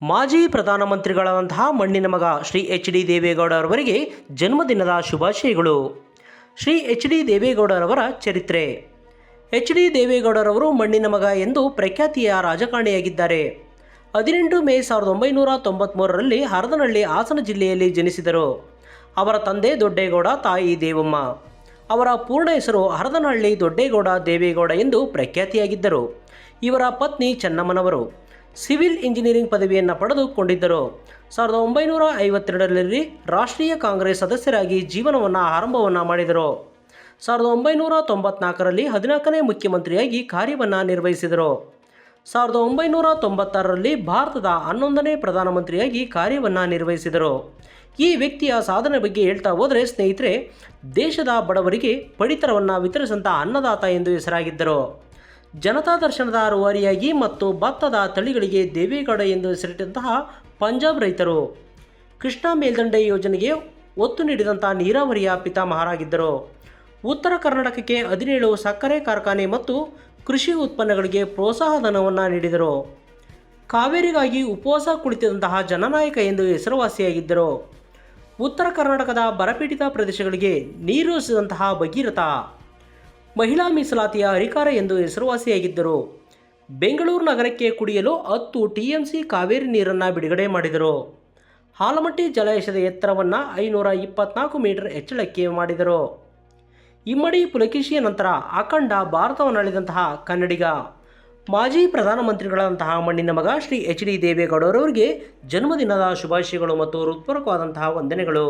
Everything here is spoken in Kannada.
ಮಾಜಿ ಪ್ರಧಾನಮಂತ್ರಿಗಳಾದಂತಹ ಮಣ್ಣಿನ ಮಗ ಶ್ರೀ ಎಚ್ ಡಿ ದೇವೇಗೌಡರವರಿಗೆ ಜನ್ಮದಿನದ ಶುಭಾಶಯಗಳು. ಶ್ರೀ ಎಚ್ ಡಿ ದೇವೇಗೌಡರವರ ಚರಿತ್ರೆ. ಎಚ್ ಡಿ ದೇವೇಗೌಡರವರು ಮಣ್ಣಿನ ಮಗ ಎಂದು ಪ್ರಖ್ಯಾತಿಯ ರಾಜಕಾರಣಿಯಾಗಿದ್ದಾರೆ. 18 ಮೇ 1993ರಲ್ಲಿ ಹರದನಹಳ್ಳಿ, ಹಾಸನ ಜಿಲ್ಲೆಯಲ್ಲಿ ಜನಿಸಿದರು. ಅವರ ತಂದೆ ದೊಡ್ಡೇಗೌಡ, ತಾಯಿ ದೇವಮ್ಮ. ಅವರ ಪೂರ್ಣ ಹೆಸರು ಹರದನಹಳ್ಳಿ ದೊಡ್ಡೇಗೌಡ ದೇವೇಗೌಡ ಎಂದು ಪ್ರಖ್ಯಾತಿಯಾಗಿದ್ದರು. ಇವರ ಪತ್ನಿ ಚೆನ್ನಮ್ಮನವರು ಸಿವಿಲ್ ಇಂಜಿನಿಯರಿಂಗ್ ಪದವಿಯನ್ನು ಪಡೆದುಕೊಂಡಿದ್ದರು. 1952ರಲ್ಲಿ ರಾಷ್ಟ್ರೀಯ ಕಾಂಗ್ರೆಸ್ ಸದಸ್ಯರಾಗಿ ಜೀವನವನ್ನು ಆರಂಭವನ್ನು ಮಾಡಿದರು. 1994ರಲ್ಲಿ 14ನೇ ಮುಖ್ಯಮಂತ್ರಿಯಾಗಿ ಕಾರ್ಯವನ್ನು ನಿರ್ವಹಿಸಿದರು. 1996ರಲ್ಲಿ ಭಾರತದ 11ನೇ ಪ್ರಧಾನಮಂತ್ರಿಯಾಗಿ ಕಾರ್ಯವನ್ನು ನಿರ್ವಹಿಸಿದರು. ಈ ವ್ಯಕ್ತಿಯ ಸಾಧನೆ ಬಗ್ಗೆ ಹೇಳ್ತಾ ಹೋದರೆ ಸ್ನೇಹಿತರೆ, ದೇಶದ ಬಡವರಿಗೆ ಪಡಿತರವನ್ನು ವಿತರಿಸಿದಂಥ ಅನ್ನದಾತ ಎಂದು ಹೆಸರಾಗಿದ್ದರು. ಜನತಾ ದರ್ಶನದ ರೂವಾರಿಯಾಗಿ ಮತ್ತು ಭತ್ತದ ತಳಿಗಳಿಗೆ ದೇವೇಗೌಡ ಎಂದು ಹೆಸರಿಟ್ಟಂತಹ ಪಂಜಾಬ್ ರೈತರು. ಕೃಷ್ಣಾ ಮೇಲ್ದಂಡೆ ಯೋಜನೆಗೆ ಒತ್ತು ನೀಡಿದಂಥ ನೀರಾವರಿಯ ಪಿತಾಮಹರಾಗಿದ್ದರು. ಉತ್ತರ ಕರ್ನಾಟಕಕ್ಕೆ 17 ಸಕ್ಕರೆ ಕಾರ್ಖಾನೆ ಮತ್ತು ಕೃಷಿ ಉತ್ಪನ್ನಗಳಿಗೆ ಪ್ರೋತ್ಸಾಹಧನವನ್ನು ನೀಡಿದರು. ಕಾವೇರಿಗಾಗಿ ಉಪವಾಸ ಕುಳಿತಿದ್ದಂತಹ ಜನನಾಯಕ ಎಂದು ಹೆಸರುವಾಸಿಯಾಗಿದ್ದರು. ಉತ್ತರ ಕರ್ನಾಟಕದ ಬರಪೀಡಿತ ಪ್ರದೇಶಗಳಿಗೆ ನೀರು ಹರಿಸಿದಂತಹ ಭಗೀರಥ. ಮಹಿಳಾ ಮೀಸಲಾತಿಯ ಹರಿಕಾರ ಎಂದು ಹೆಸರುವಾಸಿಯಾಗಿದ್ದರು. ಬೆಂಗಳೂರು ನಗರಕ್ಕೆ ಕುಡಿಯಲು 10 TMC ಕಾವೇರಿ ನೀರನ್ನು ಬಿಡುಗಡೆ ಮಾಡಿದರು. ಆಲಮಟ್ಟಿ ಜಲಾಶಯದ ಎತ್ತರವನ್ನು 524 ಮೀಟರ್ ಹೆಚ್ಚಳಕ್ಕೆ ಮಾಡಿದರು. ಇಮ್ಮಡಿ ಪುಲಕೇಶಿಯ ನಂತರ ಅಖಂಡ ಭಾರತವನ್ನು ಆಳಿದಂತಹ ಕನ್ನಡಿಗ. ಮಾಜಿ ಪ್ರಧಾನಮಂತ್ರಿಗಳಾದಂತಹ ಮಣ್ಣಿನ ಮಗ ಶ್ರೀ ಎಚ್ ಡಿ ದೇವೇಗೌಡರವರಿಗೆ ಜನ್ಮದಿನದ ಶುಭಾಶಯಗಳು ಮತ್ತು ಹೃತ್ಪೂರ್ವಕವಾದಂತಹ ವಂದನೆಗಳು.